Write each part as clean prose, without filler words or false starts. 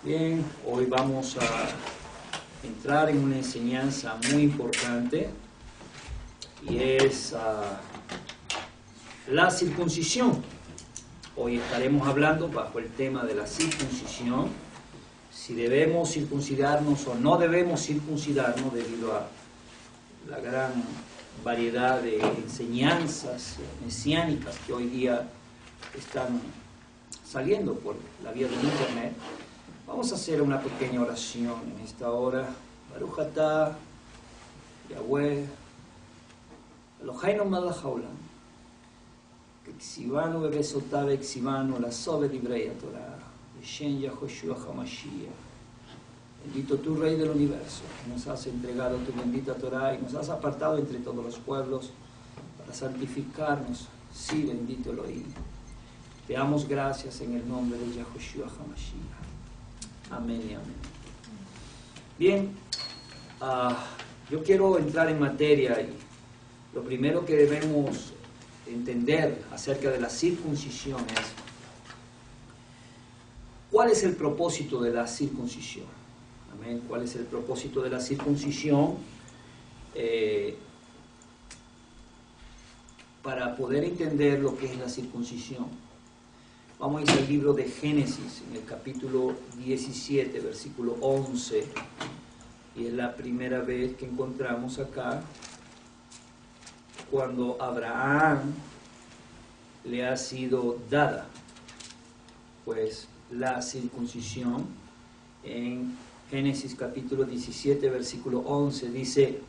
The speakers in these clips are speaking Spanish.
Bien, hoy vamos a entrar en una enseñanza muy importante y es la circuncisión. Hoy estaremos hablando bajo el tema de la circuncisión, si debemos circuncidarnos o no debemos circuncidarnos debido a la gran variedad de enseñanzas mesiánicas que hoy día están saliendo por la vía del internet. Vamos a hacer una pequeña oración en esta hora. Baruch atah, Yahweh, Eloheinu melech haolam, K'tzivanu bebesotav ektzivanu lasov divrei Torah, B'shem Yahoshua HaMashiach. Bendito tú, Rey del Universo, que nos has entregado tu bendita Torah y nos has apartado entre todos los pueblos para santificarnos. Sí, bendito Elohim. Te damos gracias en el nombre de Yahoshua HaMashiach. Amén y amén. Bien, yo quiero entrar en materia y lo primero que debemos entender acerca de la circuncisión es ¿cuál es el propósito de la circuncisión? Amén. ¿Cuál es el propósito de la circuncisión? Para poder entender lo que es la circuncisión, vamos a ir al libro de Génesis, en el capítulo 17, versículo 11, y es la primera vez que encontramos acá, cuando Abraham le ha sido dada, pues, la circuncisión. En Génesis capítulo 17, versículo 11, dice: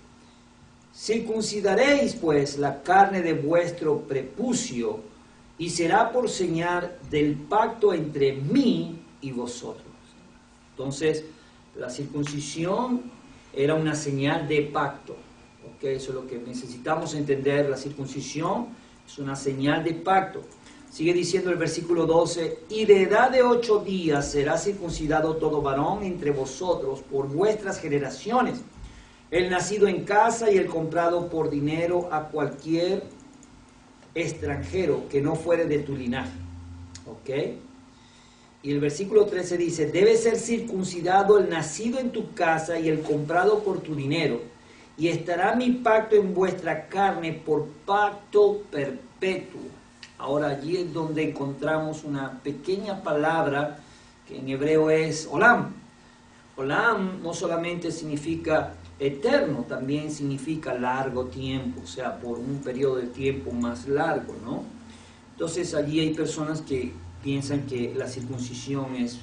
circuncidaréis, pues, la carne de vuestro prepucio, y será por señal del pacto entre mí y vosotros. Entonces, la circuncisión era una señal de pacto. ¿Okay? Eso es lo que necesitamos entender. La circuncisión es una señal de pacto. Sigue diciendo el versículo 12: y de edad de 8 días será circuncidado todo varón entre vosotros por vuestras generaciones, el nacido en casa y el comprado por dinero a cualquier extranjero que no fuere de tu linaje. ¿Ok? Y el versículo 13 dice: debe ser circuncidado el nacido en tu casa y el comprado por tu dinero, y estará mi pacto en vuestra carne por pacto perpetuo. Ahora allí es donde encontramos una pequeña palabra que en hebreo es olam. Olam no solamente significa eterno, también significa largo tiempo, o sea, por un periodo de tiempo más largo, ¿no? Entonces allí hay personas que piensan que la circuncisión es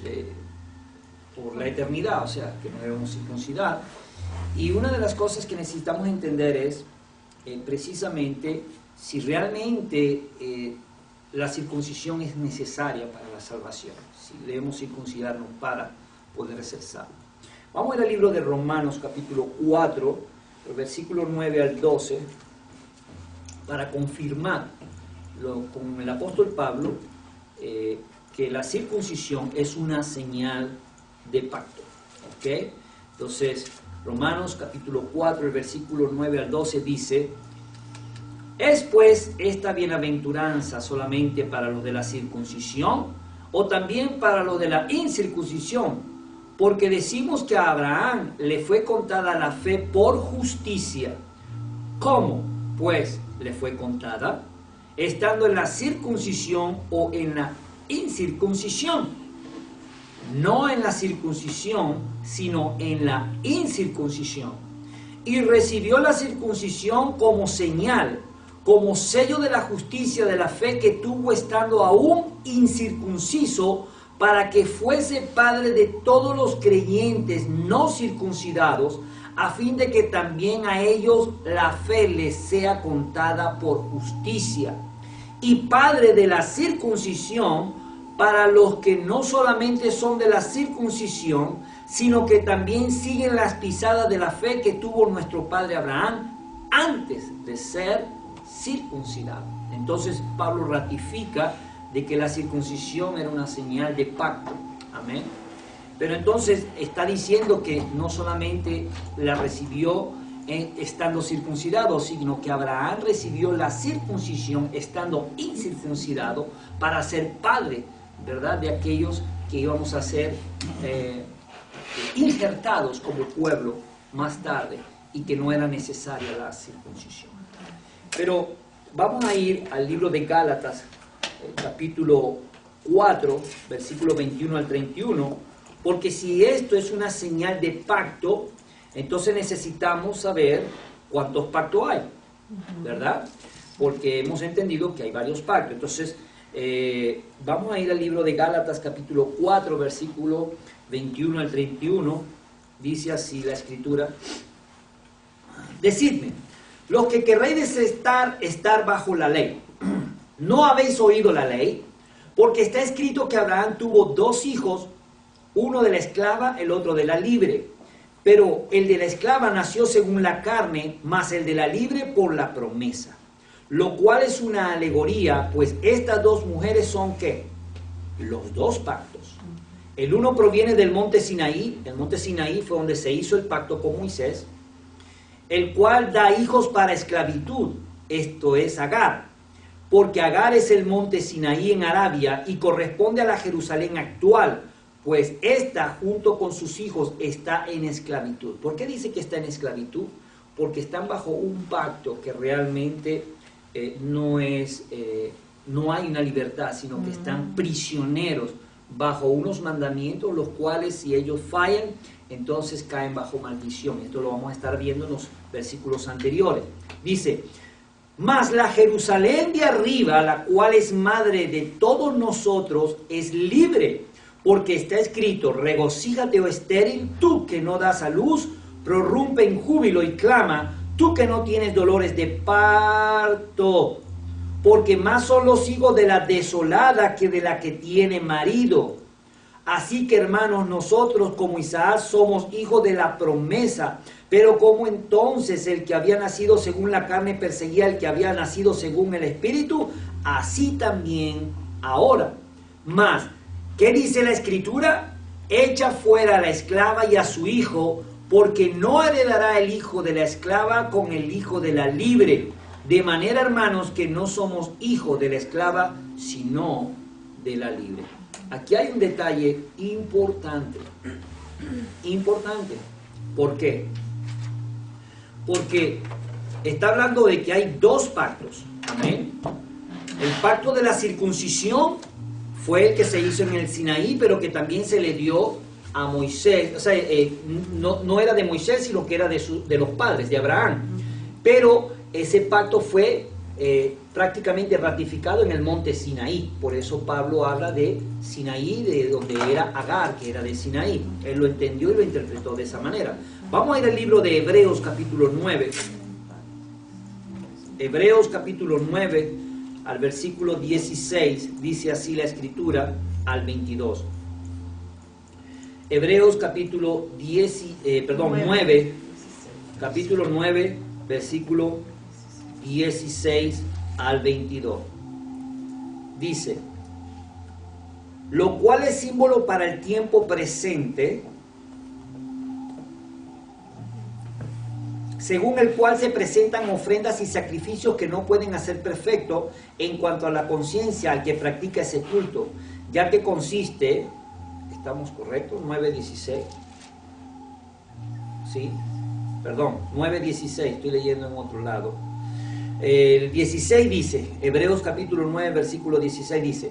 por la eternidad, o sea, que no debemos circuncidar. Y una de las cosas que necesitamos entender es precisamente si realmente la circuncisión es necesaria para la salvación, si debemos circuncidarnos para poder ser salvos. Vamos a ir al libro de Romanos, capítulo 4, versículo 9 al 12, para confirmar con el apóstol Pablo que la circuncisión es una señal de pacto. ¿Ok? Entonces, Romanos, capítulo 4, el versículo 9 al 12 dice: ¿es pues esta bienaventuranza solamente para los de la circuncisión o también para los de la incircuncisión? Porque decimos que a Abraham le fue contada la fe por justicia. ¿Cómo, pues, le fue contada? ¿Estando en la circuncisión o en la incircuncisión? No en la circuncisión, sino en la incircuncisión. Y recibió la circuncisión como señal, como sello de la justicia de la fe que tuvo estando aún incircunciso, para que fuese padre de todos los creyentes no circuncidados, a fin de que también a ellos la fe les sea contada por justicia, y padre de la circuncisión para los que no solamente son de la circuncisión, sino que también siguen las pisadas de la fe que tuvo nuestro padre Abraham antes de ser circuncidado. Entonces Pablo ratifica de que la circuncisión era una señal de pacto. Amén. Pero entonces está diciendo que no solamente la recibió estando circuncidado, sino que Abraham recibió la circuncisión estando incircuncidado para ser padre ¿verdad?, de aquellos que íbamos a ser injertados como pueblo más tarde y que no era necesaria la circuncisión. Pero vamos a ir al libro de Gálatas, capítulo 4, versículo 21 al 31, porque si esto es una señal de pacto, entonces necesitamos saber cuántos pactos hay, ¿verdad? Porque hemos entendido que hay varios pactos. Entonces, vamos a ir al libro de Gálatas, capítulo 4, versículo 21 al 31. Dice así la Escritura: Decidme, los que querréis estar bajo la ley, ¿no habéis oído la ley? Porque está escrito que Abraham tuvo 2 hijos, uno de la esclava, el otro de la libre. Pero el de la esclava nació según la carne, mas el de la libre por la promesa. Lo cual es una alegoría, pues estas 2 mujeres son, ¿qué? Los 2 pactos. El uno proviene del monte Sinaí. El monte Sinaí fue donde se hizo el pacto con Moisés, el cual da hijos para esclavitud, esto es Agar, porque Agar es el monte Sinaí en Arabia y corresponde a la Jerusalén actual, pues ésta junto con sus hijos está en esclavitud. ¿Por qué dice que está en esclavitud? Porque están bajo un pacto que realmente no hay una libertad, sino que están prisioneros bajo unos mandamientos, los cuales si ellos fallan, entonces caen bajo maldición. Esto lo vamos a estar viendo en los versículos anteriores. Dice: mas la Jerusalén de arriba, la cual es madre de todos nosotros, es libre, porque está escrito: regocíjate, oh estéril, tú que no das a luz, prorrumpe en júbilo y clama, tú que no tienes dolores de parto, porque más son los hijos de la desolada que de la que tiene marido. Así que, hermanos, nosotros como Isaac somos hijos de la promesa. Pero como entonces el que había nacido según la carne perseguía al que había nacido según el Espíritu, así también ahora. Mas, ¿qué dice la Escritura? Echa fuera a la esclava y a su hijo, porque no heredará el hijo de la esclava con el hijo de la libre. De manera, hermanos, que no somos hijos de la esclava, sino de la libre. Aquí hay un detalle importante. Importante. ¿Por qué? Porque está hablando de que hay 2 pactos. Amén. El pacto de la circuncisión fue el que se hizo en el Sinaí, pero que también se le dio a Moisés. O sea, no era de Moisés, sino que era de los padres, de Abraham. Pero ese pacto fue prácticamente ratificado en el monte Sinaí. Por eso Pablo habla de Sinaí, de donde era Agar, que era de Sinaí. Él lo entendió y lo interpretó de esa manera. Vamos a ir al libro de Hebreos capítulo 9. Hebreos capítulo 9, al versículo 16, dice así la Escritura, al 22. Hebreos capítulo 9, capítulo 9, versículo 16 al 22. Dice: lo cual es símbolo para el tiempo presente, según el cual se presentan ofrendas y sacrificios que no pueden hacer perfecto en cuanto a la conciencia al que practica ese culto, ya que consiste, ¿estamos correctos? 9:16. ¿Sí? Perdón, 9:16, estoy leyendo en otro lado. El 16 dice, Hebreos capítulo 9, versículo 16 dice: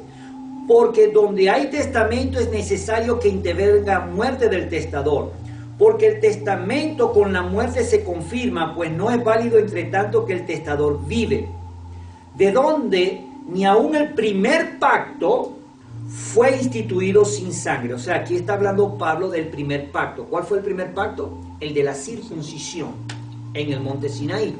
porque donde hay testamento es necesario que intervenga muerte del testador, porque el testamento con la muerte se confirma, pues no es válido entre tanto que el testador vive. De donde ni aun el primer pacto fue instituido sin sangre. O sea, aquí está hablando Pablo del primer pacto. ¿Cuál fue el primer pacto? El de la circuncisión en el monte Sinaí.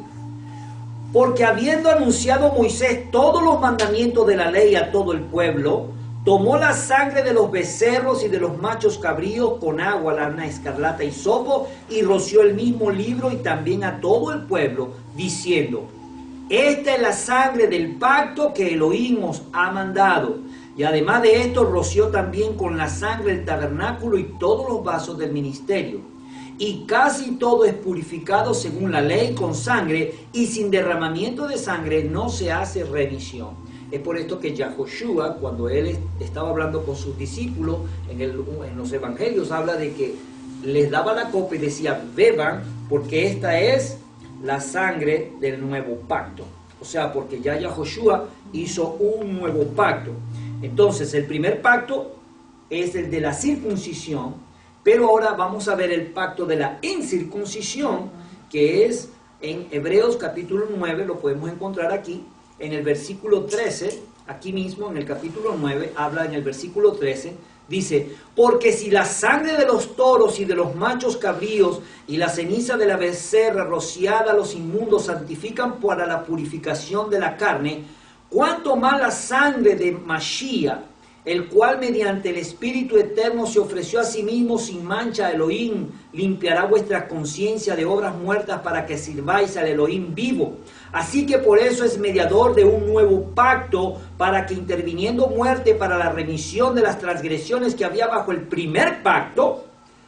Porque habiendo anunciado Moisés todos los mandamientos de la ley a todo el pueblo, tomó la sangre de los becerros y de los machos cabríos con agua, lana escarlata y hisopo, y roció el mismo libro y también a todo el pueblo, diciendo: esta es la sangre del pacto que Elohim os ha mandado. Y además de esto, roció también con la sangre el tabernáculo y todos los vasos del ministerio. Y casi todo es purificado según la ley con sangre, y sin derramamiento de sangre no se hace remisión. Es por esto que Yahoshua, cuando él estaba hablando con sus discípulos, en los evangelios habla de que les daba la copa y decía, beban, porque esta es la sangre del nuevo pacto. O sea, porque ya Yahoshua hizo un nuevo pacto. Entonces, el primer pacto es el de la circuncisión, pero ahora vamos a ver el pacto de la incircuncisión, que es en Hebreos capítulo 9, lo podemos encontrar aquí, en el versículo 13, aquí mismo en el capítulo 9, habla en el versículo 13, dice, porque si la sangre de los toros y de los machos cabríos y la ceniza de la becerra rociada a los inmundos santifican para la purificación de la carne, cuánto más la sangre de Mashiach, el cual mediante el Espíritu Eterno se ofreció a sí mismo sin mancha a Elohim, limpiará vuestra conciencia de obras muertas para que sirváis al Elohim vivo. Así que por eso es mediador de un nuevo pacto, para que interviniendo muerte para la remisión de las transgresiones que había bajo el primer pacto,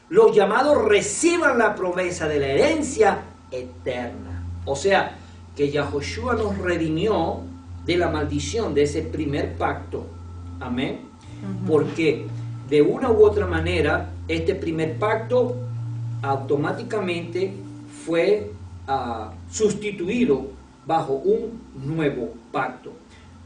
los llamados reciban la promesa de la herencia eterna. O sea, que Yahoshua nos redimió de la maldición de ese primer pacto. Amén. Porque de una u otra manera este primer pacto automáticamente fue sustituido bajo un nuevo pacto.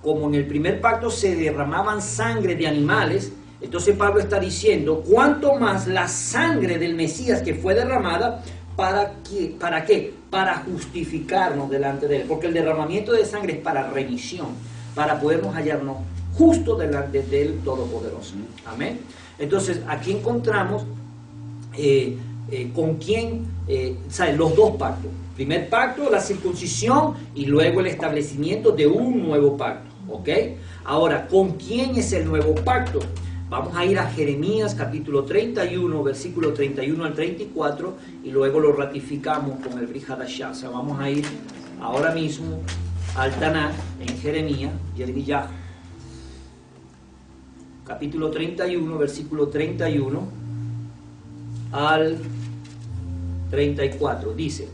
Como en el primer pacto se derramaban sangre de animales, entonces Pablo está diciendo cuánto más la sangre del Mesías que fue derramada. ¿Para qué? Para justificarnos delante de él, porque el derramamiento de sangre es para remisión, para podernos hallarnos justo delante del Todopoderoso. Amén. Entonces, aquí encontramos con quién, los dos pactos. Primer pacto, la circuncisión, y luego el establecimiento de un nuevo pacto. ¿Ok? Ahora, ¿con quién es el nuevo pacto? Vamos a ir a Jeremías capítulo 31, versículo 31 al 34, y luego lo ratificamos con el Brit Hadashah. O sea, vamos a ir ahora mismo al Tanakh en Jeremías, Yermiyah, capítulo 31, versículo 31 al 34. Dice,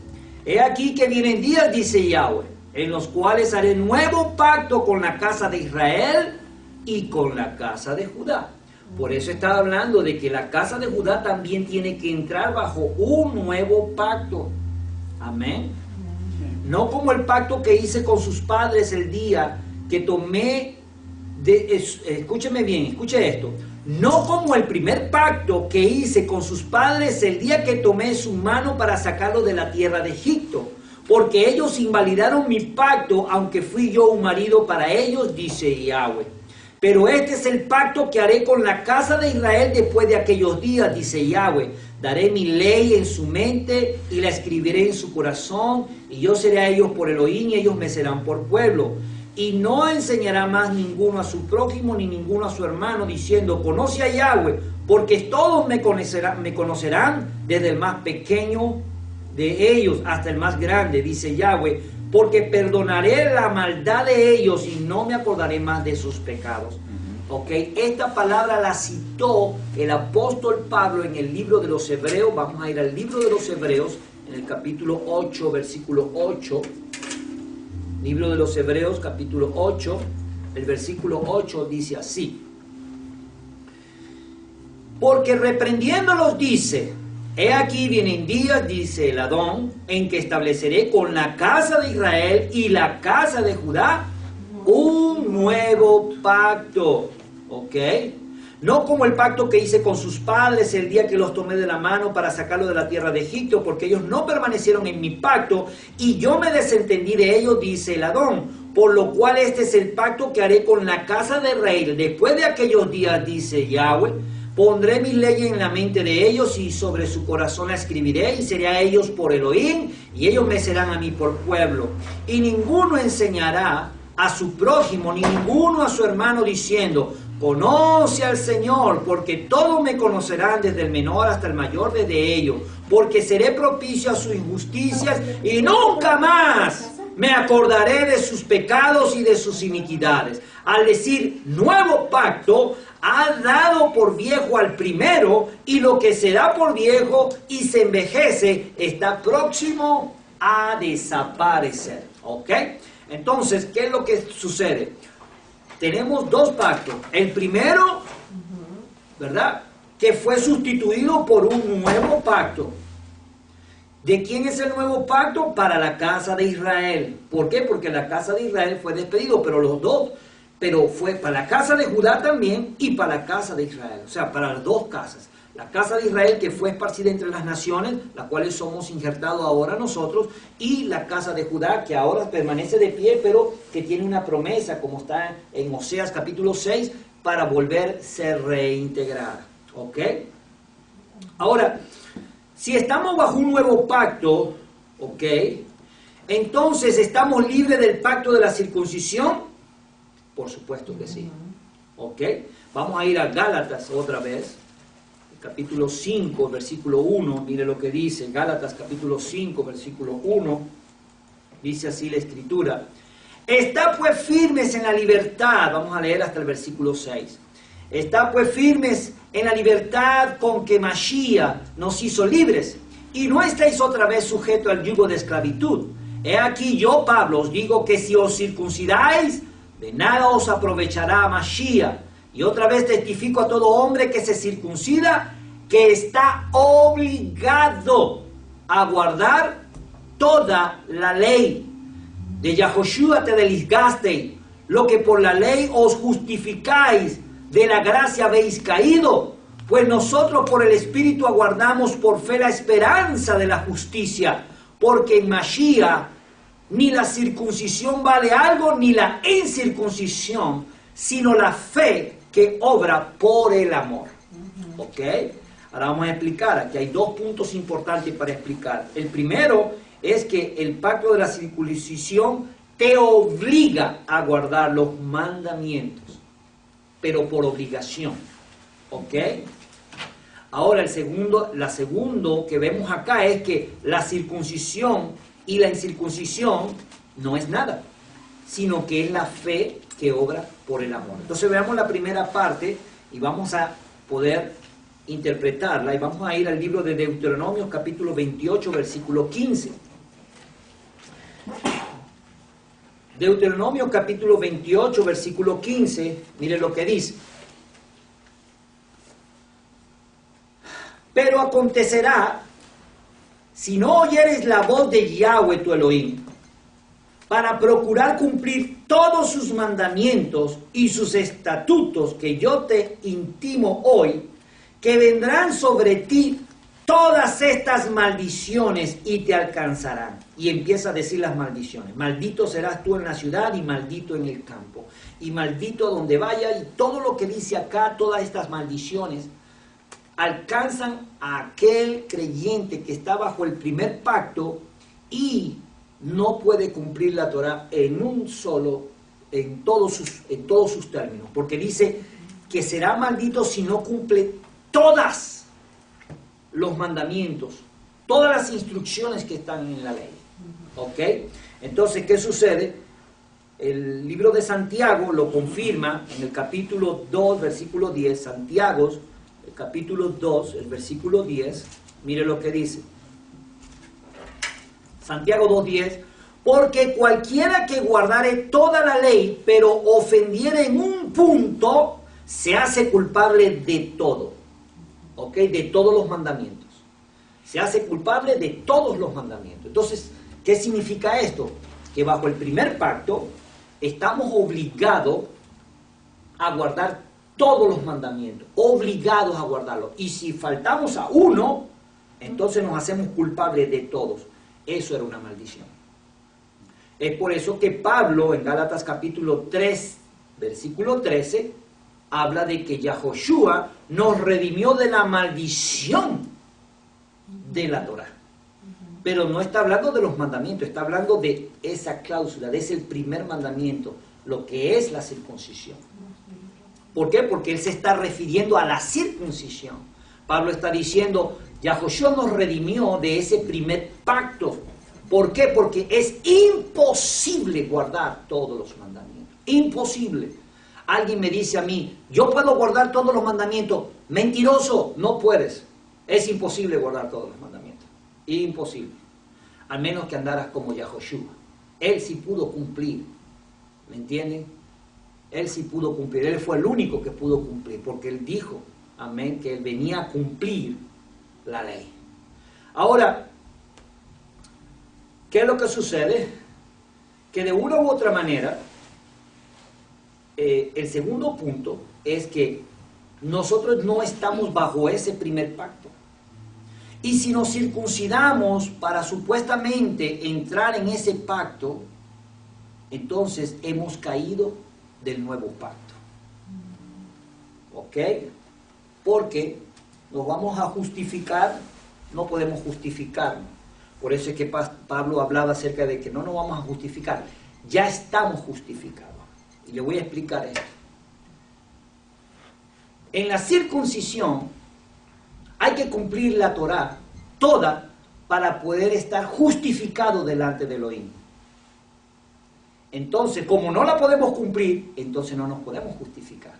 he aquí que vienen días, dice Yahweh, en los cuales haré nuevo pacto con la casa de Israel y con la casa de Judá. Por eso está hablando de que la casa de Judá también tiene que entrar bajo un nuevo pacto. Amén. No como el pacto que hice con sus padres el día que tomé escúcheme bien, escuche esto. No como el primer pacto que hice con sus padres el día que tomé su mano para sacarlo de la tierra de Egipto, porque ellos invalidaron mi pacto, aunque fui yo un marido para ellos, dice Yahweh. Pero este es el pacto que haré con la casa de Israel después de aquellos días, dice Yahweh. Daré mi ley en su mente y la escribiré en su corazón, y yo seré a ellos por Elohim y ellos me serán por pueblo. Y no enseñará más ninguno a su prójimo ni ninguno a su hermano, diciendo, conoce a Yahweh, porque todos me conocerán, desde el más pequeño de ellos hasta el más grande, dice Yahweh, porque perdonaré la maldad de ellos y no me acordaré más de sus pecados. ¿Ok? Esta palabra la citó el apóstol Pablo en el libro de los Hebreos. Vamos a ir al libro de los Hebreos, en el capítulo 8, versículo 8. Libro de los Hebreos, capítulo 8, el versículo 8 dice así. Porque reprendiéndolos dice, he aquí vienen días, dice el Adón, en que estableceré con la casa de Israel y la casa de Judá un nuevo pacto. ¿Ok? No como el pacto que hice con sus padres el día que los tomé de la mano para sacarlos de la tierra de Egipto, porque ellos no permanecieron en mi pacto y yo me desentendí de ellos, dice el Adón. Por lo cual este es el pacto que haré con la casa de Israel. Después de aquellos días, dice Yahweh, pondré mis leyes en la mente de ellos y sobre su corazón la escribiré y seré a ellos por Elohim y ellos me serán a mí por pueblo. Y ninguno enseñará a su prójimo ni ninguno a su hermano diciendo, conoce al Señor, porque todos me conocerán desde el menor hasta el mayor de ellos, porque seré propicio a sus injusticias y nunca más me acordaré de sus pecados y de sus iniquidades. Al decir nuevo pacto, ha dado por viejo al primero, y lo que se da por viejo y se envejece está próximo a desaparecer. ¿Ok? Entonces, ¿qué es lo que sucede? tenemos dos pactos. El primero, ¿verdad?, que fue sustituido por un nuevo pacto. ¿De quién es el nuevo pacto? Para la casa de Israel. ¿Por qué? Porque la casa de Israel fue despedido, pero fue para la casa de Judá también y para la casa de Israel. O sea, para las dos casas. La casa de Israel, que fue esparcida entre las naciones, las cuales somos injertados ahora nosotros, y la casa de Judá, que ahora permanece de pie, pero que tiene una promesa, como está en Oseas capítulo 6, para volverse reintegrar. ¿Ok? Ahora, si estamos bajo un nuevo pacto, ¿ok?, entonces, ¿estamos libres del pacto de la circuncisión? Por supuesto que sí. ¿Ok? Vamos a ir a Gálatas otra vez. Capítulo 5, versículo 1. Mire lo que dice. Gálatas capítulo 5, versículo 1. Dice así la Escritura. Está pues firmes en la libertad. Vamos a leer hasta el versículo 6. Está pues firmes en la libertad con que Mashiach nos hizo libres. Y no estáis otra vez sujetos al yugo de esclavitud. He aquí yo, Pablo, os digo que si os circuncidáis, de nada os aprovechará Mashiach. Y otra vez testifico a todo hombre que se circuncida, que está obligado a guardar toda la ley. De Yahoshua te desligasteis, lo que por la ley os justificáis, de la gracia habéis caído. Pues nosotros por el Espíritu aguardamos por fe la esperanza de la justicia, porque en Mashiach ni la circuncisión vale algo, ni la incircuncisión, sino la fe que obra por el amor. ¿Ok? Ahora vamos a explicar. Aquí hay dos puntos importantes para explicar. El primero es que el pacto de la circuncisión te obliga a guardar los mandamientos, pero por obligación. ¿Ok? Ahora la segundo que vemos acá es que la circuncisión y la incircuncisión no es nada, sino que es la fe que obra por el amor. Entonces veamos la primera parte y vamos a poder interpretarla, y vamos a ir al libro de Deuteronomio capítulo 28 versículo 15. Deuteronomio capítulo 28 versículo 15, mire lo que dice. Pero acontecerá, si no oyeres la voz de Yahweh tu Elohim, para procurar cumplir todos sus mandamientos y sus estatutos que yo te intimo hoy, que vendrán sobre ti todas estas maldiciones y te alcanzarán. Y empieza a decir las maldiciones. Maldito serás tú en la ciudad y maldito en el campo. Y maldito a donde vaya. Y todo lo que dice acá, todas estas maldiciones, alcanzan a aquel creyente que está bajo el primer pacto y no puede cumplir la Torah en todos sus términos, porque dice que será maldito si no cumple todos los mandamientos, todas las instrucciones que están en la ley. ¿Ok? Entonces, ¿qué sucede? El libro de Santiago lo confirma en el capítulo 2, versículo 10, Santiago, el capítulo 2, el versículo 10, mire lo que dice. Santiago 2:10, porque cualquiera que guardare toda la ley, pero ofendiere en un punto, se hace culpable de todo. ¿Ok? De todos los mandamientos. Se hace culpable de todos los mandamientos. Entonces, ¿qué significa esto? Que bajo el primer pacto estamos obligados a guardar todos los mandamientos, obligados a guardarlos. Y si faltamos a uno, entonces nos hacemos culpables de todos. Eso era una maldición. Es por eso que Pablo en Gálatas capítulo 3, versículo 13, habla de que Yahoshua nos redimió de la maldición de la Torah. Pero no está hablando de los mandamientos, está hablando de esa cláusula, de ese primer mandamiento, lo que es la circuncisión. ¿Por qué? Porque él se está refiriendo a la circuncisión. Pablo está diciendo, Yahoshua nos redimió de ese primer pacto. ¿Por qué? Porque es imposible guardar todos los mandamientos. Imposible. Alguien me dice a mí, yo puedo guardar todos los mandamientos. Mentiroso, no puedes. Es imposible guardar todos los mandamientos. Imposible. Al menos que andaras como Yahoshua. Él sí pudo cumplir. ¿Me entienden? Él sí pudo cumplir, Él fue el único que pudo cumplir, porque Él dijo, amén, que Él venía a cumplir la ley. Ahora, ¿qué es lo que sucede? Que de una u otra manera, el segundo punto es que nosotros no estamos bajo ese primer pacto. Y si nos circuncidamos para supuestamente entrar en ese pacto, entonces hemos caído del nuevo pacto. ¿Ok? Porque nos vamos a justificar, no podemos justificarnos. Por eso es que Pablo hablaba acerca de que no nos vamos a justificar. Ya estamos justificados. Y le voy a explicar esto. En la circuncisión hay que cumplir la Torá toda para poder estar justificado delante de Elohim. Entonces, como no la podemos cumplir, entonces no nos podemos justificar.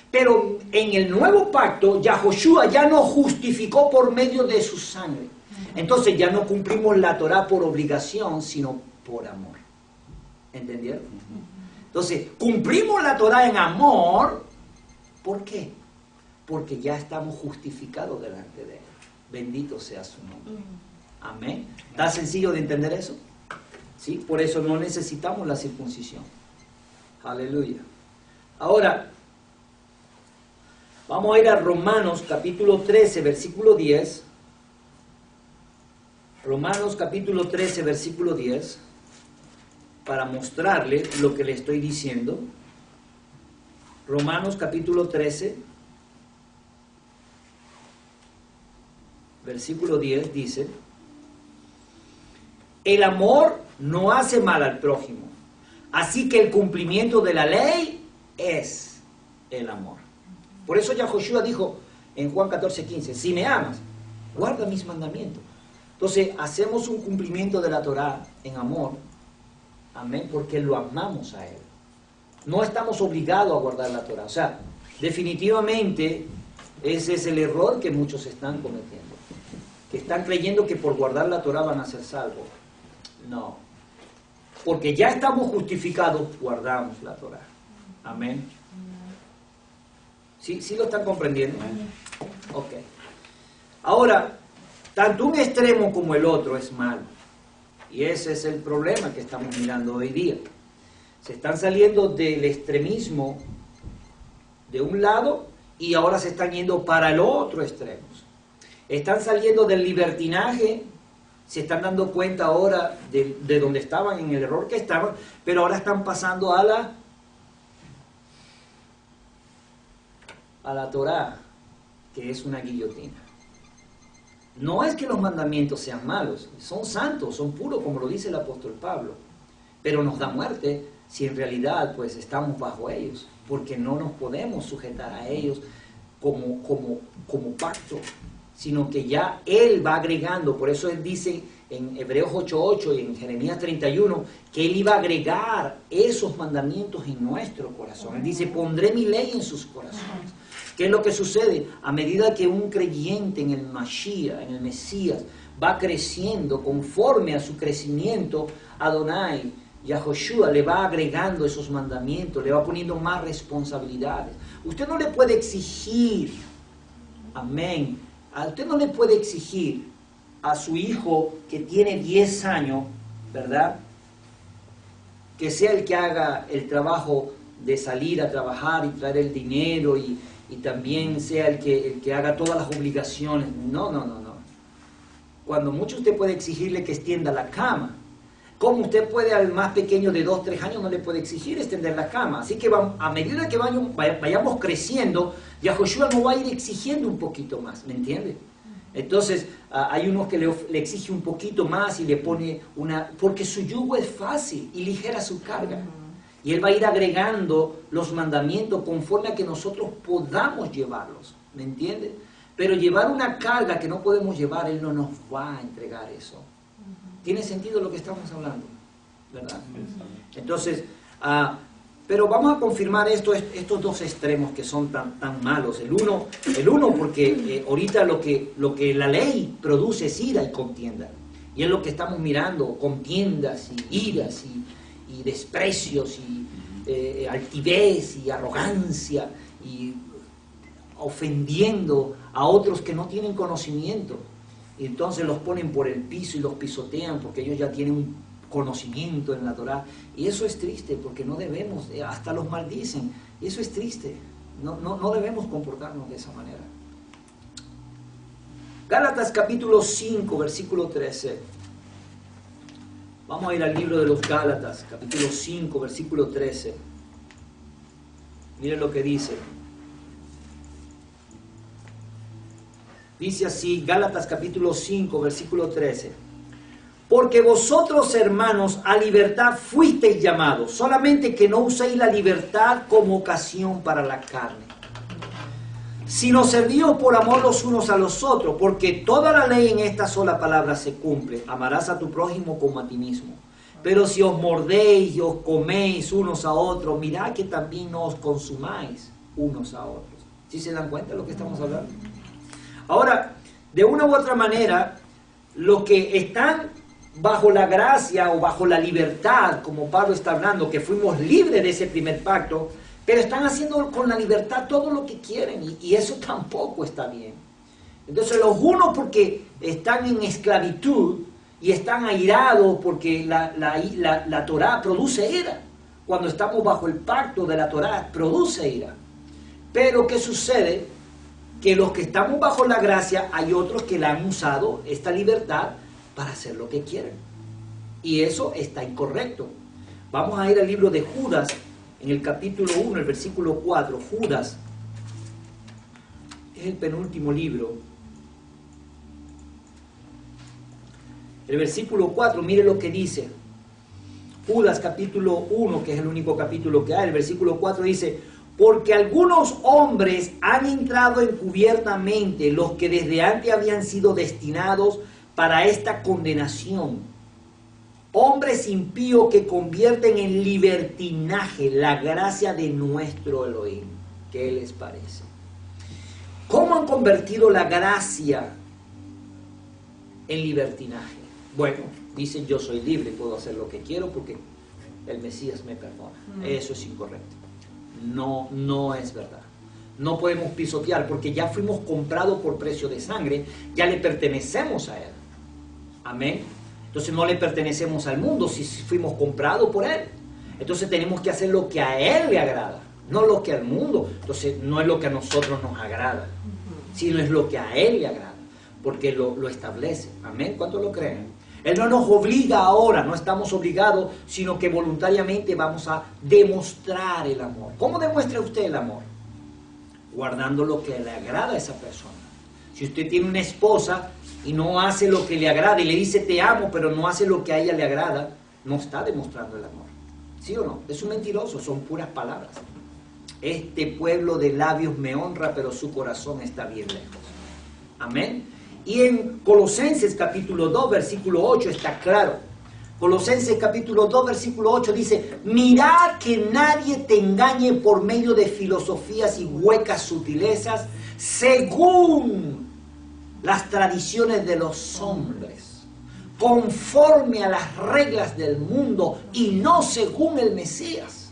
Pero en el nuevo pacto, Yahoshua ya nos justificó por medio de su sangre. Entonces ya no cumplimos la Torá por obligación, sino por amor. ¿Entendieron? Entonces, cumplimos la Torá en amor. ¿Por qué? Porque ya estamos justificados delante de Él. Bendito sea su nombre. Amén. ¿Está sencillo de entender eso? ¿Sí? Por eso no necesitamos la circuncisión. Aleluya. Ahora, vamos a ir a Romanos capítulo 13, versículo 10. Romanos capítulo 13, versículo 10. Para mostrarle lo que le estoy diciendo. Romanos capítulo 13, versículo 10 dice: el amor no hace mal al prójimo, así que el cumplimiento de la ley es el amor. Por eso Yahoshua dijo en Juan 14:15, si me amas, guarda mis mandamientos. Entonces hacemos un cumplimiento de la Torá en amor, amén, porque lo amamos a Él. No estamos obligados a guardar la Torá. O sea, definitivamente ese es el error que muchos están cometiendo, que están creyendo que por guardar la Torá van a ser salvos. No, porque ya estamos justificados, guardamos la Torá. Amén. ¿Sí lo están comprendiendo? Ok. Ahora, tanto un extremo como el otro es malo. Y ese es el problema que estamos mirando hoy día. Se están saliendo del extremismo de un lado y ahora se están yendo para el otro extremo. Están saliendo del libertinaje, se están dando cuenta ahora de donde estaban, en el error que estaban, pero ahora están pasando a la Torá, que es una guillotina. No es que los mandamientos sean malos, son santos, son puros, como lo dice el apóstol Pablo, pero nos da muerte si en realidad pues estamos bajo ellos, porque no nos podemos sujetar a ellos como pacto, sino que ya Él va agregando. Por eso Él dice en Hebreos 8:8 y en Jeremías 31 que Él iba a agregar esos mandamientos en nuestro corazón. Él dice, pondré mi ley en sus corazones. ¿Qué es lo que sucede? A medida que un creyente en el Mashiach, en el Mesías, va creciendo conforme a su crecimiento, Adonai, Yahoshua le va agregando esos mandamientos, le va poniendo más responsabilidades. Usted no le puede exigir, amén, usted no le puede exigir a su hijo que tiene 10 años, ¿verdad?, que sea el que haga el trabajo de salir a trabajar y traer el dinero y también sea el que haga todas las obligaciones. No. Cuando mucho usted puede exigirle que extienda la cama. Como usted puede al más pequeño de 2, 3 años no le puede exigir extender la cama. Así que a medida que vayamos creciendo, Yahoshua nos va a ir exigiendo un poquito más, ¿me entiende? Entonces, hay unos que le exige un poquito más y le pone porque su yugo es fácil y ligera su carga. Y Él va a ir agregando los mandamientos conforme a que nosotros podamos llevarlos, ¿me entiende? Pero llevar una carga que no podemos llevar, Él no nos va a entregar eso. ¿Tiene sentido lo que estamos hablando? ¿Verdad? Entonces, pero vamos a confirmar estos dos extremos que son tan malos. El uno porque ahorita lo que la ley produce es ira y contienda. Y es lo que estamos mirando, contiendas y iras y desprecios altivez y arrogancia y ofendiendo a otros que no tienen conocimiento. Y entonces los ponen por el piso y los pisotean porque ellos ya tienen un conocimiento en la Torá. Y eso es triste porque no debemos, hasta los maldicen. Y eso es triste. No debemos comportarnos de esa manera. Gálatas capítulo 5, versículo 13. Vamos a ir al libro de los Gálatas, capítulo 5, versículo 13. Miren lo que dice. Dice así, Gálatas capítulo 5, versículo 13. Porque vosotros, hermanos, a libertad fuisteis llamados, solamente que no uséis la libertad como ocasión para la carne, sino servíos por amor los unos a los otros, porque toda la ley en esta sola palabra se cumple: amarás a tu prójimo como a ti mismo. Pero si os mordéis y os coméis unos a otros, mirad que también no os consumáis unos a otros. ¿Sí se dan cuenta de lo que estamos hablando? Ahora, de una u otra manera, los que están bajo la gracia o bajo la libertad, como Pablo está hablando, que fuimos libres de ese primer pacto, pero están haciendo con la libertad todo lo que quieren, y eso tampoco está bien. Entonces los unos porque están en esclavitud y están airados porque la Torá produce ira. Cuando estamos bajo el pacto de la Torá, produce ira. Pero ¿qué sucede? Que los que estamos bajo la gracia, hay otros que la han usado, esta libertad, para hacer lo que quieren. Y eso está incorrecto. Vamos a ir al libro de Judas, en el capítulo 1, el versículo 4. Judas es el penúltimo libro. El versículo 4, mire lo que dice. Judas capítulo 1, que es el único capítulo que hay, el versículo 4 dice: porque algunos hombres han entrado encubiertamente, los que desde antes habían sido destinados para esta condenación. Hombres impíos que convierten en libertinaje la gracia de nuestro Elohim. ¿Qué les parece? ¿Cómo han convertido la gracia en libertinaje? Bueno, dicen: yo soy libre, puedo hacer lo que quiero porque el Mesías me perdona. Eso es incorrecto. No es verdad. No podemos pisotear porque ya fuimos comprados por precio de sangre, ya le pertenecemos a Él. Amén. Entonces no le pertenecemos al mundo si fuimos comprados por Él. Entonces tenemos que hacer lo que a Él le agrada, no lo que al mundo. Entonces no es lo que a nosotros nos agrada, sino es lo que a Él le agrada, porque lo establece. Amén. ¿Cuántos lo creen? Él no nos obliga ahora, no estamos obligados, sino que voluntariamente vamos a demostrar el amor. ¿Cómo demuestra usted el amor? Guardando lo que le agrada a esa persona. Si usted tiene una esposa y no hace lo que le agrada y le dice te amo, pero no hace lo que a ella le agrada, no está demostrando el amor. ¿Sí o no? Es un mentiroso, son puras palabras. Este pueblo de labios me honra, pero su corazón está bien lejos. Amén. Y en Colosenses capítulo 2, versículo 8 está claro. Colosenses capítulo 2, versículo 8 dice: mirad que nadie te engañe por medio de filosofías y huecas sutilezas, según las tradiciones de los hombres, conforme a las reglas del mundo y no según el Mesías.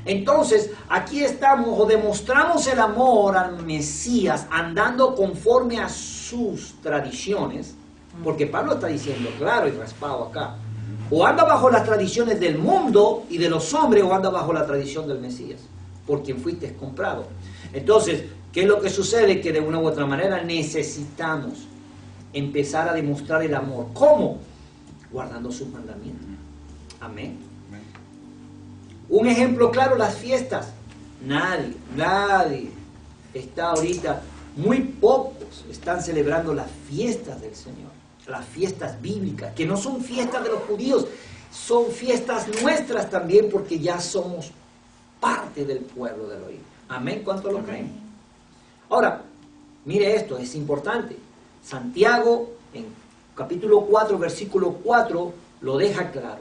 Entonces, aquí estamos o demostramos el amor al Mesías andando conforme a sus tradiciones, porque Pablo está diciendo claro y raspado acá: o anda bajo las tradiciones del mundo y de los hombres, o anda bajo la tradición del Mesías, por quien fuiste comprado. Entonces, ¿qué es lo que sucede? Que de una u otra manera necesitamos empezar a demostrar el amor. ¿Cómo? Guardando sus mandamientos. Amén. Un ejemplo claro: las fiestas. Nadie está ahorita, muy pocos están celebrando las fiestas del Señor, las fiestas bíblicas, que no son fiestas de los judíos, son fiestas nuestras también, porque ya somos parte del pueblo de Elohim. Amén. ¿Cuánto lo creen? Ahora, mire esto, es importante. Santiago, en capítulo 4, versículo 4, lo deja claro.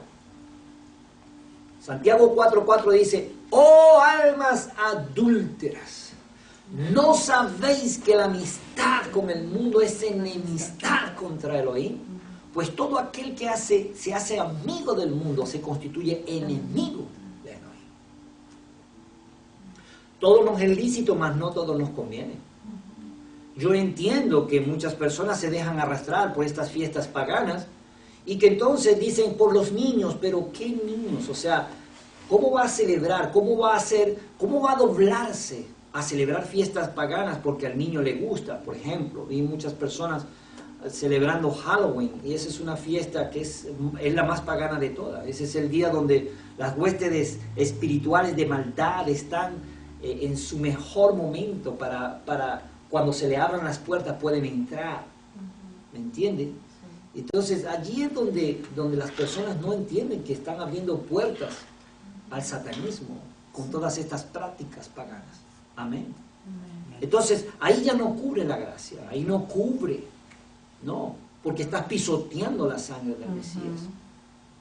Santiago 4:4 dice: oh almas adúlteras, ¿no sabéis que la amistad con el mundo es enemistad contra Elohim? Pues todo aquel que se hace amigo del mundo se constituye enemigo de Elohim. todo nos es lícito, mas no todo nos conviene. Yo entiendo que muchas personas se dejan arrastrar por estas fiestas paganas y que entonces dicen por los niños, pero ¿qué niños? O sea, ¿cómo va a celebrar? ¿Cómo va a hacer? ¿Cómo va a doblarse a celebrar fiestas paganas porque al niño le gusta? Por ejemplo, vi muchas personas celebrando Halloween, y esa es una fiesta que es la más pagana de todas. Ese es el día donde las huestes espirituales de maldad están en su mejor momento para cuando se le abran las puertas pueden entrar. ¿Me entienden? Entonces allí es donde las personas no entienden que están abriendo puertas al satanismo con todas estas prácticas paganas. Amén. Entonces ahí ya no cubre la gracia, ahí no cubre. No, porque estás pisoteando la sangre del Mesías.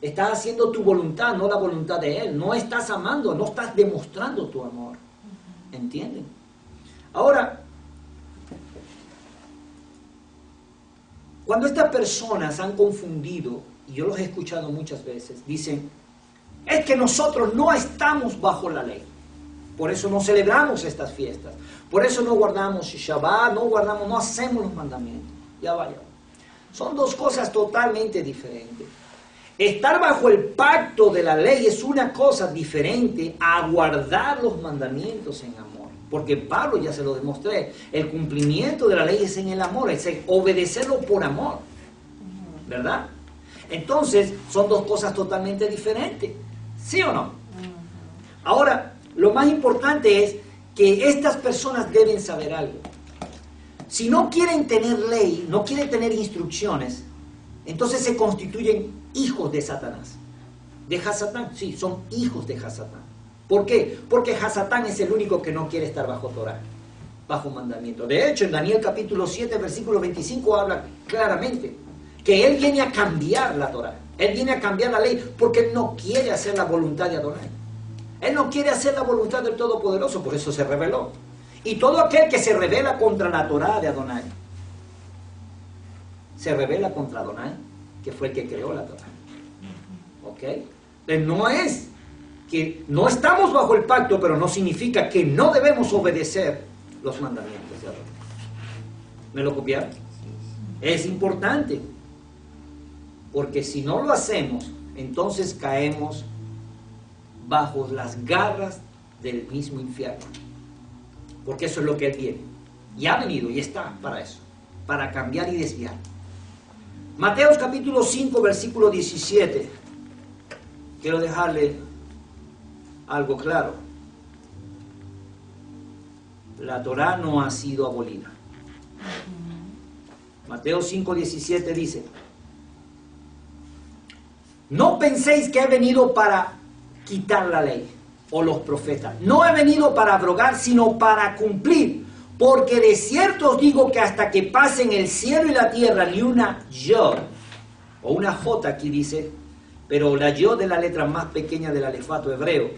Estás haciendo tu voluntad, no la voluntad de Él. No estás amando, no estás demostrando tu amor. ¿Entienden? Ahora, cuando estas personas han confundido, y yo los he escuchado muchas veces, dicen, es que nosotros no estamos bajo la ley. Por eso no celebramos estas fiestas. Por eso no guardamos Shabbat, no hacemos los mandamientos. Ya vaya. Son dos cosas totalmente diferentes. Estar bajo el pacto de la ley es una cosa diferente a guardar los mandamientos en amor. Porque Pablo ya se lo demostré. El cumplimiento de la ley es en el amor, es en obedecerlo por amor. ¿Verdad? Entonces, son dos cosas totalmente diferentes. ¿Sí o no? Ahora, lo más importante es que estas personas deben saber algo. Si no quieren tener ley, no quieren tener instrucciones, entonces se constituyen hijos de Satanás. ¿De Hasatán? Sí, son hijos de Hasatán. ¿Por qué? Porque Hasatán es el único que no quiere estar bajo Torah, bajo mandamiento. De hecho, en Daniel capítulo 7, versículo 25 habla claramente que él viene a cambiar la Torah. Él viene a cambiar la ley porque él no quiere hacer la voluntad de Adonai. Él no quiere hacer la voluntad del Todopoderoso, por eso se rebeló. Y todo aquel que se rebela contra la Torah de Adonai, se rebela contra Adonai, que fue el que creó la Torah. ¿Ok? Entonces no es que no estamos bajo el pacto, pero no significa que no debemos obedecer los mandamientos de Adonai. ¿Me lo copiaron? Es importante, porque si no lo hacemos, entonces caemos bajo las garras del mismo infierno. Porque eso es lo que Él tiene. Y ha venido y está para eso. Para cambiar y desviar. Mateos capítulo 5, versículo 17. Quiero dejarle algo claro. La Torá no ha sido abolida. Mateo 5, 17 dice: no penséis que he venido para quitar la ley o los profetas. No he venido para abrogar, sino para cumplir. Porque de cierto os digo que hasta que pasen el cielo y la tierra, ni una yod, o una j aquí dice, pero la yod es la letra más pequeña del alefato hebreo,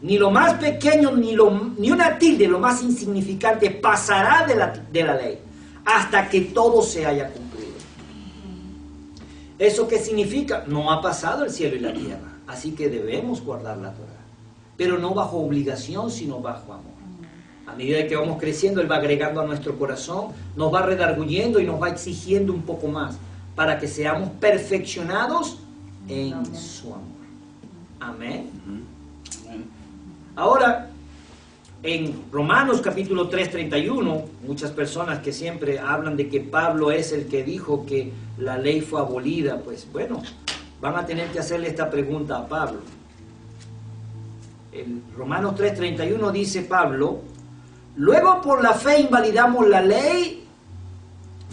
ni lo más pequeño, ni una tilde, lo más insignificante, pasará de la ley, hasta que todo se haya cumplido. ¿Eso qué significa? No ha pasado el cielo y la tierra. Así que debemos guardar la Torah, pero no bajo obligación, sino bajo amor. A medida que vamos creciendo, Él va agregando a nuestro corazón, nos va redarguyendo y nos va exigiendo un poco más, para que seamos perfeccionados en su amor. Amén. Ahora, en Romanos capítulo 3, 31, muchas personas que siempre hablan de que Pablo es el que dijo que la ley fue abolida, pues bueno, van a tener que hacerle esta pregunta a Pablo. En Romanos 3:31 dice Pablo: luego por la fe invalidamos la ley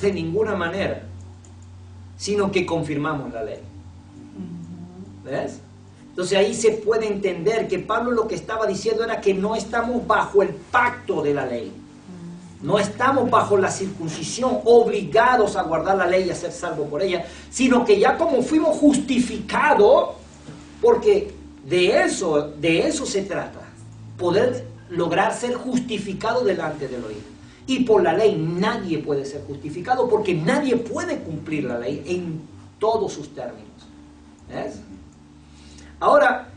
de ninguna manera, sino que confirmamos la ley. ¿Ves? Entonces ahí se puede entender que Pablo lo que estaba diciendo era que no estamos bajo el pacto de la ley. No estamos bajo la circuncisión, obligados a guardar la ley y a ser salvos por ella, sino que ya como fuimos justificados, porque de eso se trata, poder lograr ser justificado delante del oído. Y por la ley nadie puede ser justificado, porque nadie puede cumplir la ley en todos sus términos. ¿Ves? Ahora,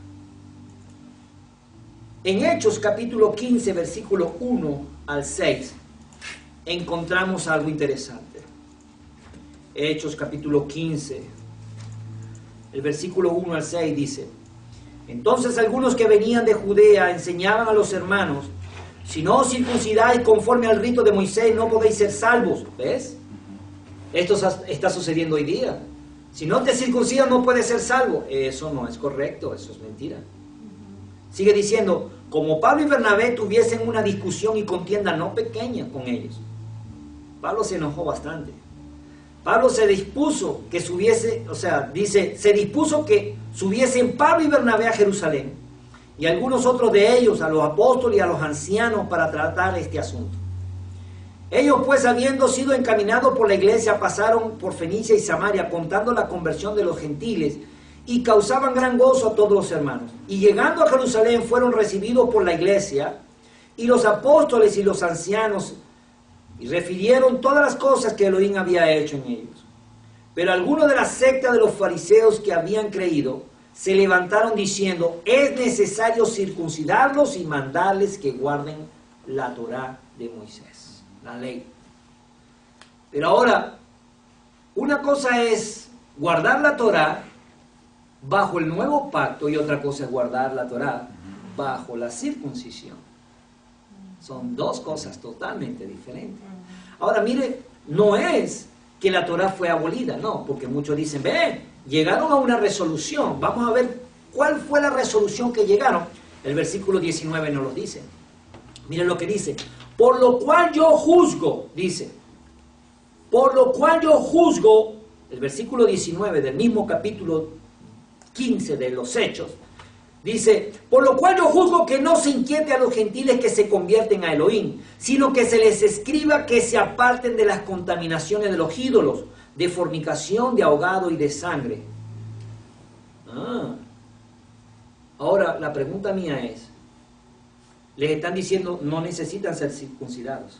En Hechos capítulo 15, versículo 1 al 6, encontramos algo interesante. Hechos capítulo 15, el versículo 1 al 6 dice: entonces algunos que venían de Judea enseñaban a los hermanos: si no os circuncidáis conforme al rito de Moisés, no podéis ser salvos. ¿Ves? Esto está sucediendo hoy día. Si no te circuncidas, no puedes ser salvo. Eso no es correcto, eso es mentira. Sigue diciendo: como Pablo y Bernabé tuviesen una discusión y contienda no pequeña con ellos. Pablo se enojó bastante. Pablo se dispuso que subiese, se dispuso que subiesen Pablo y Bernabé a Jerusalén, y algunos otros de ellos a los apóstoles y a los ancianos para tratar este asunto. Ellos pues, habiendo sido encaminados por la iglesia, pasaron por Fenicia y Samaria, contando la conversión de los gentiles, y causaban gran gozo a todos los hermanos. Y llegando a Jerusalén fueron recibidos por la iglesia, y los apóstoles y los ancianos, y refirieron todas las cosas que Elohim había hecho en ellos. Pero algunos de la secta de los fariseos que habían creído se levantaron diciendo: es necesario circuncidarlos y mandarles que guarden la Torá de Moisés, la ley. Pero ahora, una cosa es guardar la Torá bajo el nuevo pacto y otra cosa es guardar la Torá bajo la circuncisión. Son dos cosas totalmente diferentes. Ahora mire, no es que la Torá fue abolida, no, porque muchos dicen: ve, llegaron a una resolución. Vamos a ver cuál fue la resolución que llegaron. El versículo 19 nos lo dice. Miren lo que dice: por lo cual yo juzgo, dice, por lo cual yo juzgo, el versículo 19 del mismo capítulo 15 de los Hechos, dice: por lo cual yo juzgo que no se inquiete a los gentiles que se convierten a Elohim, sino que se les escriba que se aparten de las contaminaciones de los ídolos, de fornicación, de ahogado y de sangre. Ahora, la pregunta mía es, les están diciendo no necesitan ser circuncidados,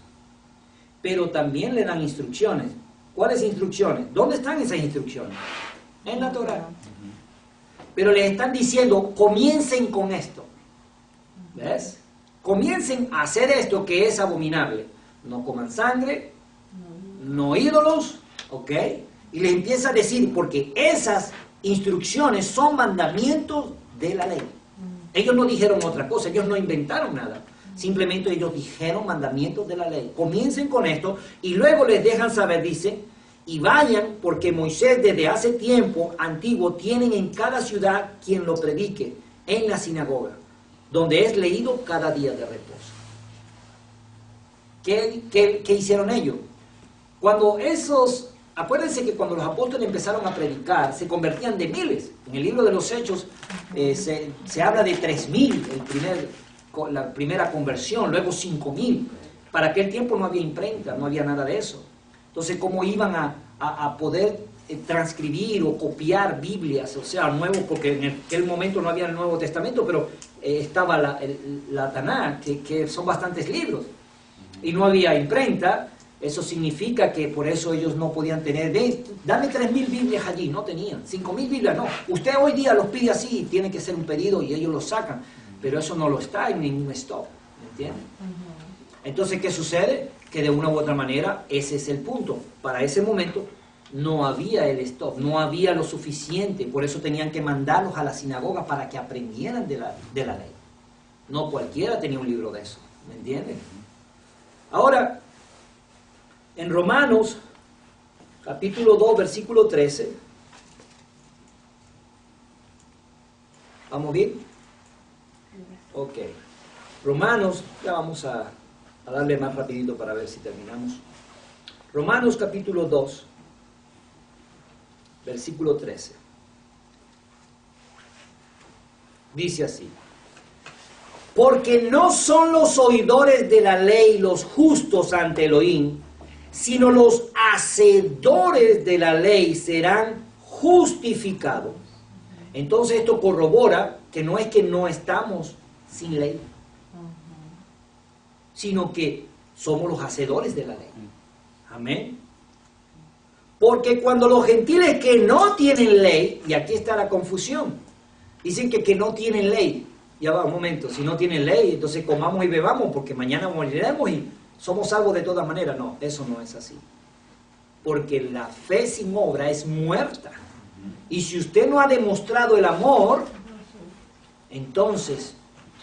pero también le dan instrucciones. ¿Cuáles instrucciones? ¿Dónde están esas instrucciones? En la Torá. Pero les están diciendo: comiencen con esto. ¿Ves? Comiencen a hacer esto que es abominable. No coman sangre, no ídolos, ¿ok? Y les empieza a decir, porque esas instrucciones son mandamientos de la ley. Ellos no dijeron otra cosa, ellos no inventaron nada. Simplemente ellos dijeron mandamientos de la ley. Comiencen con esto y luego les dejan saber, dice: y vayan, porque Moisés desde hace tiempo antiguo tienen en cada ciudad quien lo predique en la sinagoga, donde es leído cada día de reposo. ¿Qué hicieron ellos? Acuérdense que cuando los apóstoles empezaron a predicar, se convertían de miles. En el libro de los Hechos se habla de 3.000, la primera conversión, luego 5.000. Para aquel tiempo no había imprenta, no había nada de eso. Entonces, ¿cómo iban a poder transcribir o copiar Biblias? O sea, nuevo, porque en aquel momento no había el Nuevo Testamento, pero estaba la Taná, que son bastantes libros. Y no había imprenta. Eso significa que por eso ellos no podían tener, dame 3.000 Biblias allí, no tenían, 5.000 Biblias, no. Usted hoy día los pide así, tiene que ser un pedido y ellos lo sacan, pero eso no lo está en ningún stock, ¿me entienden? Entonces, ¿qué sucede? Que de una u otra manera, ese es el punto. Para ese momento no había el stock, no había lo suficiente, por eso tenían que mandarlos a la sinagoga para que aprendieran de la ley. No cualquiera tenía un libro de eso, ¿me entienden? Ahora, en Romanos, capítulo 2, versículo 13. ¿Vamos bien? Ok. Romanos, ya vamos a darle más rapidito para ver si terminamos. Romanos, capítulo 2, versículo 13. Dice así: porque no son los oidores de la ley los justos ante Elohim, sino los hacedores de la ley serán justificados. Entonces esto corrobora que no es que no estamos sin ley, sino que somos los hacedores de la ley. Amén. Porque cuando los gentiles que no tienen ley, y aquí está la confusión, dicen que no tienen ley. ya va, un momento, si no tiene ley, entonces comamos y bebamos porque mañana moriremos y somos salvos de todas maneras. No, eso no es así. Porque la fe sin obra es muerta. Y si usted no ha demostrado el amor, entonces,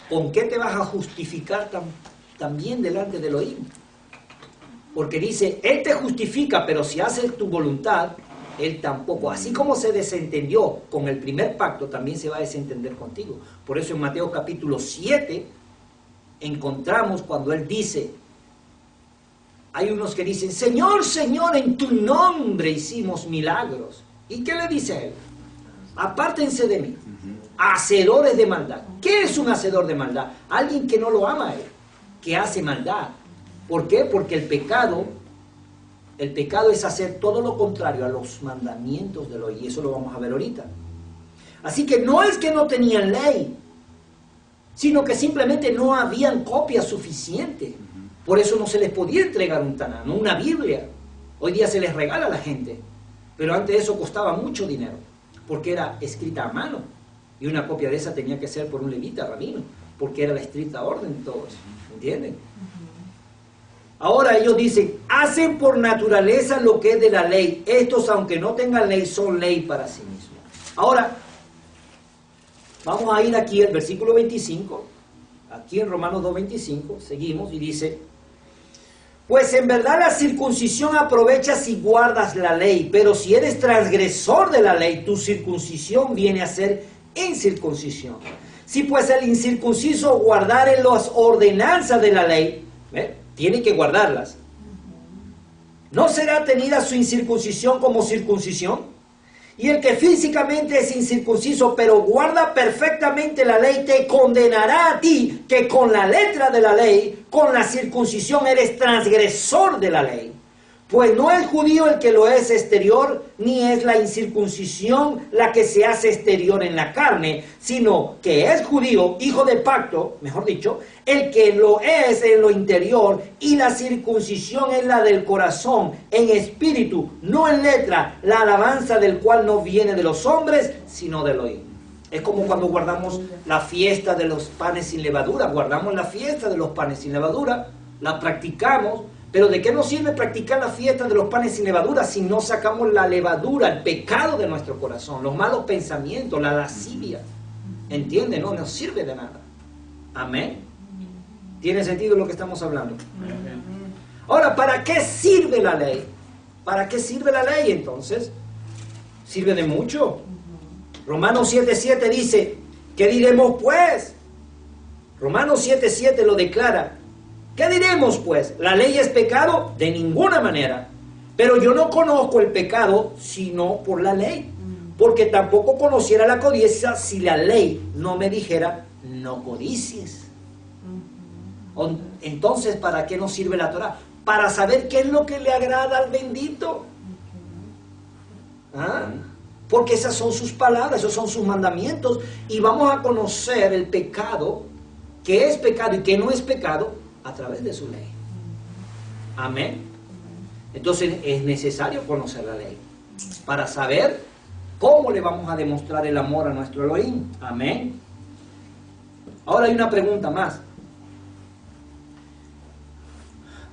¿con qué te vas a justificar también delante de Elohim? Porque dice, Él te justifica, pero si haces tu voluntad, Él tampoco. Así como se desentendió con el primer pacto, también se va a desentender contigo. Por eso en Mateo capítulo 7 encontramos cuando Él dice, hay unos que dicen, Señor, Señor, en tu nombre hicimos milagros. ¿Y qué le dice Él? Apártense de mí, hacedores de maldad. ¿Qué es un hacedor de maldad? Alguien que no lo ama a Él, que hace maldad. ¿Por qué? Porque el pecado es hacer todo lo contrario a los mandamientos de Elohim, y eso lo vamos a ver ahorita. Así que no es que no tenían ley, sino que simplemente no habían copias suficientes. Por eso no se les podía entregar un Taná, no una Biblia. Hoy día se les regala a la gente, pero antes eso costaba mucho dinero, porque era escrita a mano, y una copia de esa tenía que ser por un levita, rabino, porque era la estricta orden de todos, ¿entienden? Ahora ellos dicen, hacen por naturaleza lo que es de la ley. Estos, aunque no tengan ley, son ley para sí mismos. Ahora, vamos a ir aquí al versículo 25, aquí en Romanos 2:25, seguimos y dice, pues en verdad la circuncisión aprovecha si guardas la ley, pero si eres transgresor de la ley, tu circuncisión viene a ser incircuncisión. Si pues el incircunciso guardare las ordenanzas de la ley, tiene que guardarlas, ¿no será tenida su incircuncisión como circuncisión? Y el que físicamente es incircunciso, pero guarda perfectamente la ley, te condenará a ti, que con la letra de la ley, con la circuncisión, eres transgresor de la ley. Pues no es judío el que lo es exterior, ni es la incircuncisión la que se hace exterior en la carne, sino que es judío, hijo de pacto, mejor dicho, el que lo es en lo interior, y la circuncisión es la del corazón, en espíritu, no en letra, la alabanza del cual no viene de los hombres, sino de Elohim. Es como cuando guardamos la fiesta de los panes sin levadura, guardamos la fiesta de los panes sin levadura, la practicamos. Pero ¿de qué nos sirve practicar la fiesta de los panes sin levadura si no sacamos la levadura, el pecado de nuestro corazón, los malos pensamientos, la lascivia? ¿Entiende? No nos sirve de nada. Amén. ¿Tiene sentido lo que estamos hablando? Ahora, ¿para qué sirve la ley? ¿Para qué sirve la ley entonces? Sirve de mucho. Romanos 7:7 dice, ¿qué diremos pues? Romanos 7:7 lo declara. ¿Qué diremos pues? ¿La ley es pecado? De ninguna manera. Pero yo no conozco el pecado sino por la ley. Porque tampoco conociera la codicia si la ley no me dijera, no codicies. Entonces, ¿para qué nos sirve la Torah? Para saber qué es lo que le agrada al bendito. ¿Ah? Porque esas son sus palabras, esos son sus mandamientos. Y vamos a conocer el pecado, qué es pecado y qué no es pecado, a través de su ley. Amén. Entonces es necesario conocer la ley para saber cómo le vamos a demostrar el amor a nuestro Elohim. Amén. Ahora hay una pregunta más.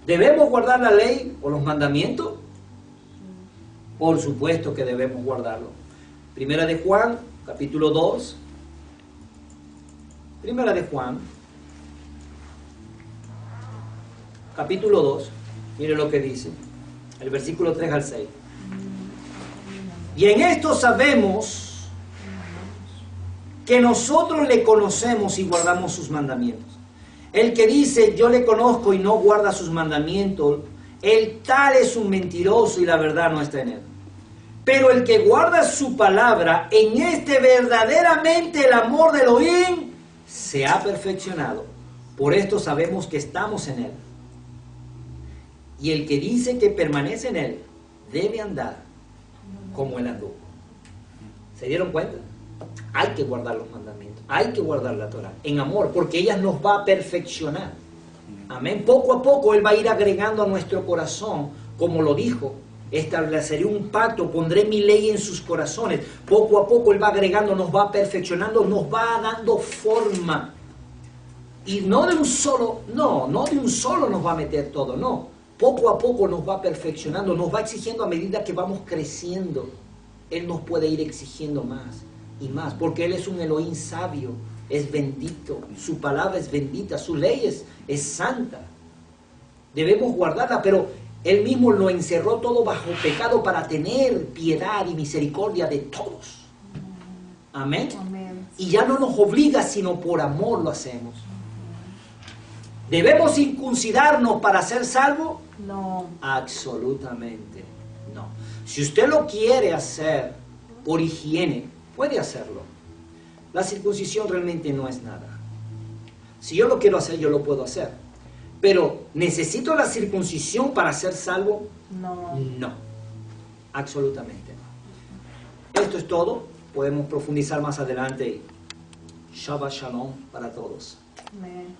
¿Debemos guardar la ley o los mandamientos? Por supuesto que debemos guardarlo. Primera de Juan, capítulo 2. Primera de Juan, capítulo 2, mire lo que dice, el versículo 3 al 6. Y en esto sabemos que nosotros le conocemos y guardamos sus mandamientos. El que dice, yo le conozco y no guarda sus mandamientos, el tal es un mentiroso y la verdad no está en él. Pero el que guarda su palabra, en este verdaderamente el amor de Elohim se ha perfeccionado. Por esto sabemos que estamos en él. Y el que dice que permanece en él, debe andar como él anduvo. ¿Se dieron cuenta? Hay que guardar los mandamientos, hay que guardar la Torah en amor, porque ella nos va a perfeccionar. Amén. Poco a poco él va a ir agregando a nuestro corazón, como lo dijo, estableceré un pacto, pondré mi ley en sus corazones. Poco a poco Él va agregando, nos va perfeccionando, nos va dando forma. Y no de un solo nos va a meter todo, no. Poco a poco nos va perfeccionando, nos va exigiendo a medida que vamos creciendo. Él nos puede ir exigiendo más y más, porque Él es un Elohim sabio, es bendito, su palabra es bendita, su ley es santa. Debemos guardarla, pero Él mismo lo encerró todo bajo pecado para tener piedad y misericordia de todos. Amén. Amén. Y ya no nos obliga, sino por amor lo hacemos. ¿Debemos circuncidarnos para ser salvos? No. Absolutamente no. Si usted lo quiere hacer por higiene, puede hacerlo. La circuncisión realmente no es nada. Si yo lo quiero hacer, yo lo puedo hacer. Pero, ¿necesito la circuncisión para ser salvo? No. No. Absolutamente no. Esto es todo. Podemos profundizar más adelante. Shabbat Shalom para todos. Amén.